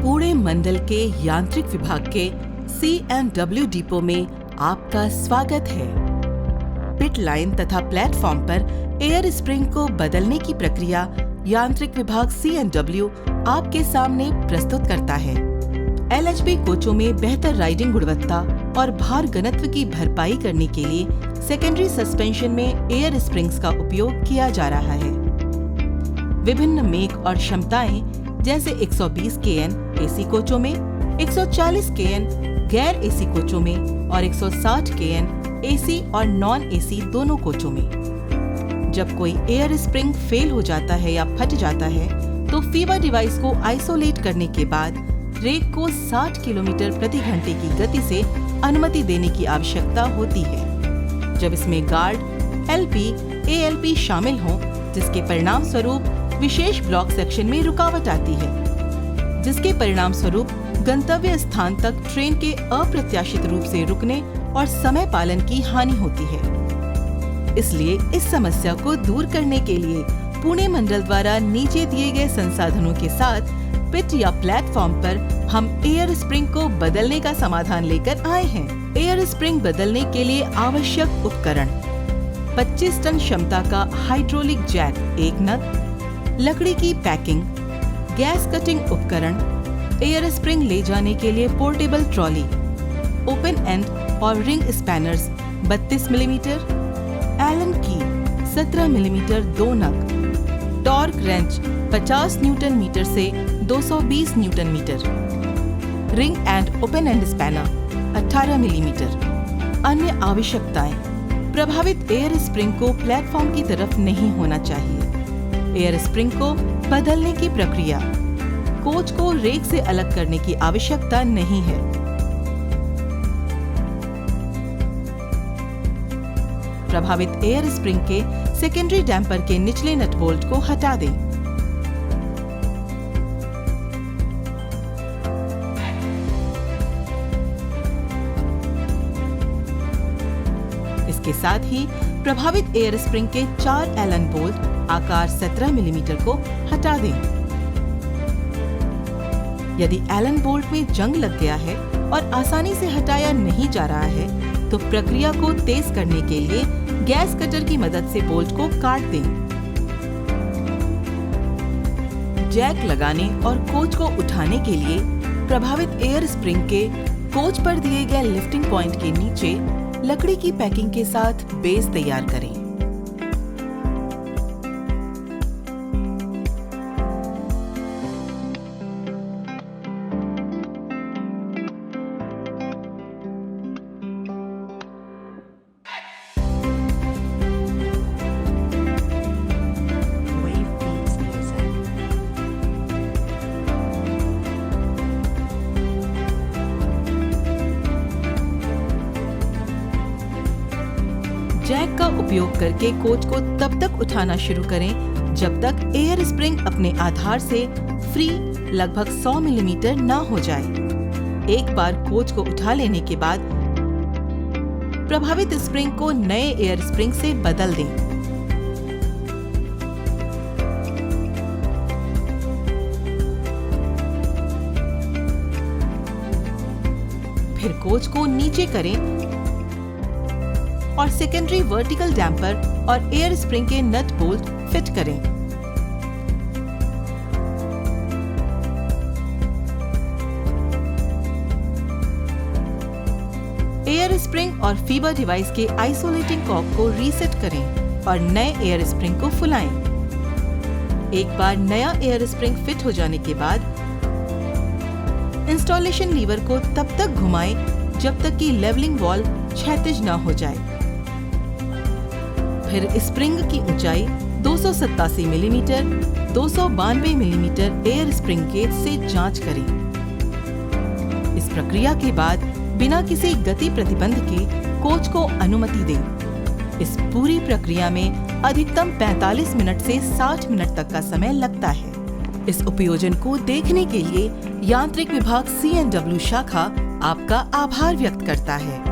पुणे मंडल के यांत्रिक विभाग के C&W डिपो में आपका स्वागत है। पिट लाइन तथा प्लेटफॉर्म पर एयर स्प्रिंग को बदलने की प्रक्रिया यांत्रिक विभाग C&W आपके सामने प्रस्तुत करता है। LHB कोचों में बेहतर राइडिंग गुणवत्ता और भार घनत्व की भरपाई करने के लिए सेकेंडरी सस्पेंशन में एयर स्प्रिंग्स का उपयोग किया जा रहा है। विभिन्न मेक और क्षमताएं जैसे 120 kN AC कोचों में, 140 kN गैर AC कोचों में और 160 kN AC और नॉन AC दोनों कोचों में। जब कोई एयर स्प्रिंग फेल हो जाता है या फट जाता है तो फीवर डिवाइस को आइसोलेट करने के बाद रेक को 60 किलोमीटर प्रति घंटे की गति से अनुमति देने की आवश्यकता होती है। जब इसमें गार्ड, LP, ALP शामिल हों, जिसके परिणाम स्वरूप विशेष ब्लॉक सेक्शन में रुकावट आती है, जिसके परिणाम स्वरूप गंतव्य स्थान तक ट्रेन के अप्रत्याशित रूप से रुकने और समय पालन की हानि होती है। इसलिए इस समस्या को दूर करने के लिए पुणे मंडल द्वारा नीचे दिए गए संसाधनों के साथ पिट या प्लेटफॉर्म पर हम एयर स्प्रिंग को बदलने का समाधान लेकर आए हैं। एयर स्प्रिंग बदलने के लिए आवश्यक उपकरण: 25 टन क्षमता का हाइड्रोलिक जैक 1 नग, लकड़ी की पैकिंग, गैस कटिंग उपकरण, एयर स्प्रिंग ले जाने के लिए पोर्टेबल ट्रॉली, ओपन एंड और रिंग स्पैनर्स 32 मिलीमीटर, एलन की 17 मिलीमीटर 2 नग, टॉर्क रेंच 50 न्यूटन मीटर से 220 newton metre, ring end open end spanner 18 millimetre. अन्य आवश्यकताएं: प्रभावित एयर स्प्रिंग को प्लेटफॉर्म की तरफ नहीं होना चाहिए। एयर स्प्रिंग को बदलने की प्रक्रिया: कोच को रेक से अलग करने की आवश्यकता नहीं है। प्रभावित एयर स्प्रिंग के सेकेंडरी डैम्पर के निचले नट बोल्ट को हटा दें। इसके साथ ही प्रभावित एयर स्प्रिंग के 4 एलन बोल्ट आकार 17 मिलीमीटर को हटा दें। यदि एलन बोल्ट में जंग लग गया है और आसानी से हटाया नहीं जा रहा है तो प्रक्रिया को तेज करने के लिए गैस कटर की मदद से बोल्ट को काट दें। जैक लगाने और कोच को उठाने के लिए प्रभावित एयर स्प्रिंग के कोच पर दिए गए लिफ्टिंग पॉइंट के नीचे लकड़ी की पैकिंग के साथ बेस तैयार करें। जैक का उपयोग करके कोच को तब तक उठाना शुरू करें जब तक एयर स्प्रिंग अपने आधार से फ्री लगभग 100 मिलीमीटर न हो जाए। एक बार कोच को उठा लेने के बाद प्रभावित स्प्रिंग को नए एयर स्प्रिंग से बदल दें। फिर कोच को नीचे करें और सेकेंडरी वर्टिकल डैम्पर और एयर स्प्रिंग के नट बोल्ट फिट करें। एयर स्प्रिंग और फीबर डिवाइस के आइसोलेटिंग कॉर्क को रीसेट करें और नए एयर स्प्रिंग को फुलाएं। एक बार नया एयर स्प्रिंग फिट हो जाने के बाद इंस्टॉलेशन लीवर को तब तक घुमाएं जब तक कि लेवलिंग वॉल क्षैतिज न हो जाए। फिर स्प्रिंग की ऊंचाई 287 millimetre, 292 millimetre air spring gauge से जांच करें। इस प्रक्रिया के बाद बिना किसी गति प्रतिबंध के कोच को अनुमति दें। इस पूरी प्रक्रिया में अधिकतम 45 मिनट से 60 मिनट तक का समय लगता है। इस उपयोजन को देखने के लिए यांत्रिक विभाग C&W शाखा आपका आभार व्यक्त करता है।